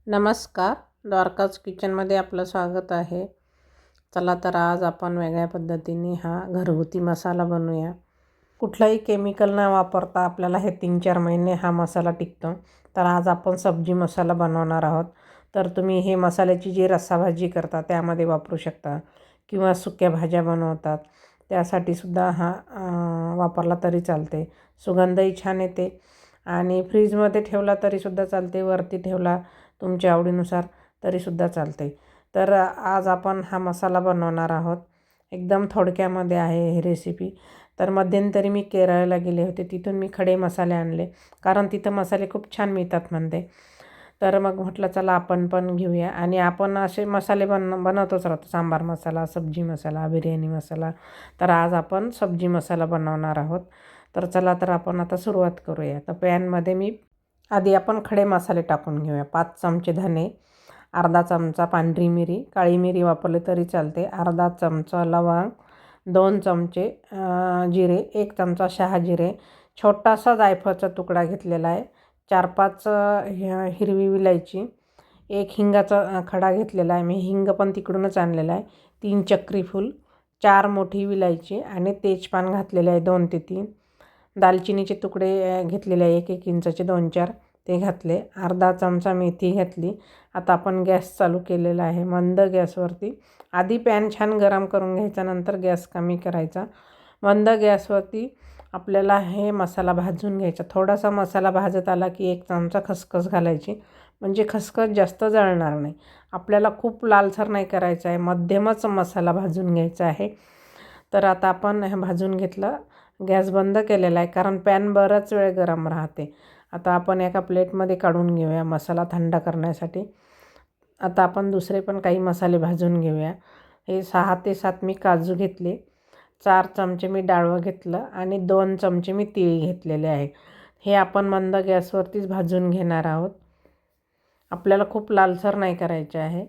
नमस्कार. द्वारकाज किचनमध्ये आपलं स्वागत आहे. चला तर आज आपण वेगळ्या पद्धतीने हा घरगुती मसाला बनवूया. कुठलाही केमिकल न वापरता आपल्याला हे 3-4 महिने हा मसाला टिकतो. तर आज आपण सब्जी मसाला बनवणार आहोत. तर तुम्ही हे मसाल्याची जी रस्साभाजी करता त्यामध्ये वापरू शकता किंवा सुक्या भाज्या बनवतात त्यासाठी सुद्धा हा वापरला तरी चालते. सुगंधही छान येते आणि फ्रीजमध्ये ठेवला तरीसुद्धा चालते, वरती ठेवला तुमच्या आवडीनुसार तरीसुद्धा चालते. तर आज आपण हा मसाला बनवणार आहोत. एकदम थोडक्यामध्ये आहे ही रेसिपी. तर मध्यंतरी मी केरळला गेले होते, तिथून मी खडे मसाले आणले कारण तिथं मसाले खूप छान मिळतात म्हणते. तर मग म्हटलं चला आपण पण घेऊया आणि आपण असे मसाले बनवतोच राहतो. सांबार मसाला, सब्जी मसाला, बिर्याणी मसाला. तर आज आपण सब्जी मसाला बनवणार आहोत. तर चला तर आपण आता सुरुवात करूया. तर पॅनमध्ये मी आधी आपण खडे मसाले टाकून घेऊया. 5 चमचे धने, अर्धा चमचा पांढरी मिरी, काळी मिरी वापरली तरी चालते, अर्धा चमचा लवंग, 2 चमचे जिरे, 1 चमचा शहाजिरे, छोटासा जायफळाचा तुकडा घेतलेला आहे, 4-5 हिरवी विलायची, 1 हिंगाचा खडा घेतलेला आहे, मी हिंग पण तिकडूनच आणलेला आहे, 3 चक्री फूल, 4 मोठी विलायची आणि तेजपान घातलेले आहे 2 ते 3, दालचिनीचे तुकडे घेतलेले आहे 1-1 इंचाचे 2-4 ते घातले, अर्धा चमचा मेथी घातली. आता आपण गॅस चालू केलेला आहे मंद गॅसवरती. आधी पॅन छान गरम करून घ्यायचा, नंतर गॅस कमी करायचा. मंद गॅसवरती आपल्याला हे मसाला भाजून घ्यायचा. थोडासा मसाला भाजत आला की 1 चमचा खसखस घालायची, म्हणजे खसखस जास्त जळणार नाही. आपल्याला खूप लालसर नाही करायचं आहे, मध्यमच मसाला भाजून घ्यायचा आहे. तर आता आपण हे भाजून घेतलं, गॅस बंद केलेला आहे कारण पॅन बराच वेळ गरम राहते. आता आपण एका प्लेटमध्ये काढून घेऊया मसाला थंड करण्यासाठी. आता आपण दुसरे पण काही मसाले भाजून घेऊया. हे 6 ते 7 मी काजू घेतले, 4 चमचे मी डाळवं घेतलं आणि 2 चमचे मी तीळ घेतलेले आहे. हे आपण मंद गॅसवरतीच भाजून घेणार आहोत. आपल्याला खूप लालसर नाही करायचे आहे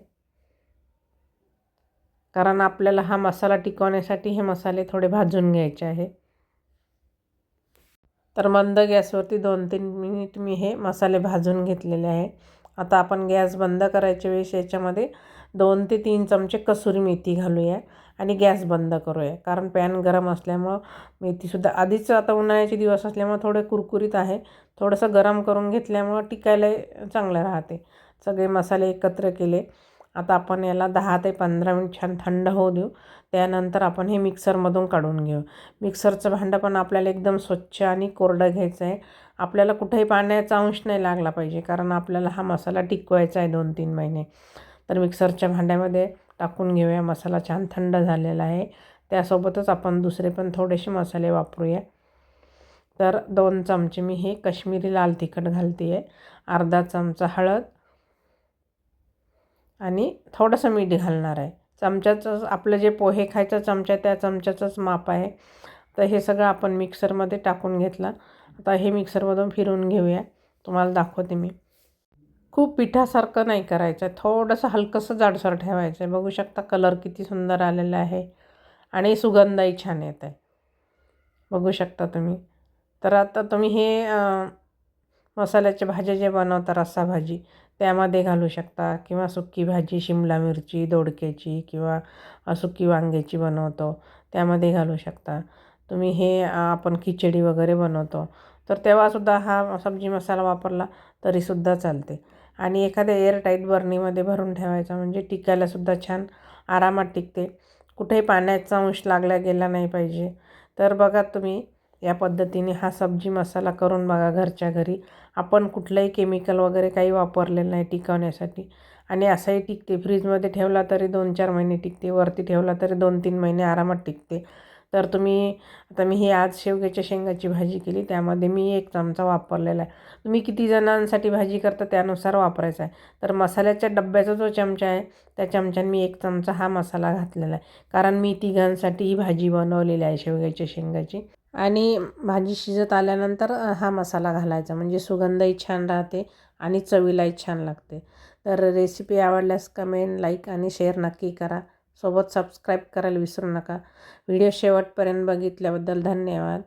कारण आपल्याला हा मसाला टिकवण्यासाठी हे मसाले थोडे भाजून घ्यायचे आहे. तर मंद गॅसवरती 2-3 मिनिट मी हे मसाले भाजून घेतलेले आहे. आता आपण गॅस बंद करायच्या वेळेस याच्यामध्ये 2 ते 3 चमचे कसुरी मेथी घालूया आणि गॅस बंद करूया कारण पॅन गरम असल्यामुळं मेथीसुद्धा आधीच आता उन्हाळ्याचे दिवस असल्यामुळं थोडे कुरकुरीत आहे. थोडंसं गरम करून घेतल्यामुळं टिकायला चांगलं राहते. सगळे मसाले एकत्र केले. आता आपण याला 10 ते 15 मिनिट छान थंड होऊ देऊ. त्यानंतर आपण हे मिक्सरमधून काढून घेऊ. मिक्सरचं भांडं पण आपल्याला एकदम स्वच्छ आणि कोरडं घ्यायचं आहे. आपल्याला कुठेही पाण्याचा अंश नाही लागला पाहिजे कारण आपल्याला हा मसाला टिकवायचा आहे 2-3 महिने. तर मिक्सरच्या भांड्यामध्ये टाकून घेऊया. मसाला छान थंड झालेला आहे. त्यासोबतच आपण दुसरे पण थोडेसे मसाले वापरूया. तर 2 चमचे मी हे काश्मीरी लाल तिखट घालते आहे, अर्धा चमचा हळद आणि थोडंसं मीठ घालणार आहे. चमच्याचं आपलं जे पोहे खायचा चमचा त्या चमच्याचंच माप आहे. तर हे सगळं आपण मिक्सरमध्ये टाकून घेतलं. आता हे मिक्सरमधून फिरवून घेऊया. तुम्हाला दाखवते मी. खूप पिठासारखं नाही करायचं आहे, थोडंसं हलकंसं जाडसर ठेवायचं आहे. बघू शकता कलर किती सुंदर आलेला आहे आणि सुगंधही छान येत आहे, बघू शकता तुम्ही. तर आता तुम्ही हे मसाल्याच्या भाज्या जे बनवता रस्साभाजी त्यामध्ये घालू शकता किंवा सुकी भाजी शिमला मिरची दोडक्याची किंवा सुकी वांग्याची बनवतो त्यामध्ये घालू शकता तुम्ही. हे आपण खिचडी वगैरे बनवतो तर तेव्हासुद्धा हा सब्जी मसाला वापरला तरीसुद्धा चालते. आणि एखाद्या एअरटाईट बर्नीमध्ये भरून ठेवायचा म्हणजे टिकायलासुद्धा छान आरामात टिकते. कुठेही पाण्याचा अंश लागला गेला नाही पाहिजे. तर बघा तुम्ही या पद्धतीने हा सब्जी मसाला करून बघा घरच्या घरी. आपण कुठलंही केमिकल वगैरे काही वापरलेलं नाही टिकवण्यासाठी आणि असंही टिकते. फ्रीजमध्ये ठेवला तरी 2-4 महिने टिकते, वरती ठेवला तरी 2-3 महिने आरामात टिकते. तर तुम्ही आता मी ही आज शेवग्याच्या शेंगाची भाजी केली, त्यामध्ये मी 1 चमचा वापरलेला आहे. तुम्ही किती जणांसाठी भाजी करता त्यानुसार वापरायचा आहे. तर मसाल्याच्या डब्याचा जो चमचा आहे त्या चमच्याने मी 1 चमचा हा मसाला घातलेला आहे कारण मी तिघांसाठी ही भाजी बनवलेली आहे शेवग्याच्या शेंगाची. आणि भाजी शिजत आल्यानंतर हा मसाला घालायचा म्हणजे सुगंधही छान राहते आणि चवीलाही छान लागते. तर रेसिपी आवडल्यास कमेंट, लाईक आणि शेअर नक्की करा. सोबत सबस्क्राईब करायला विसरू नका. व्हिडिओ शेवटपर्यंत बघितल्याबद्दल धन्यवाद.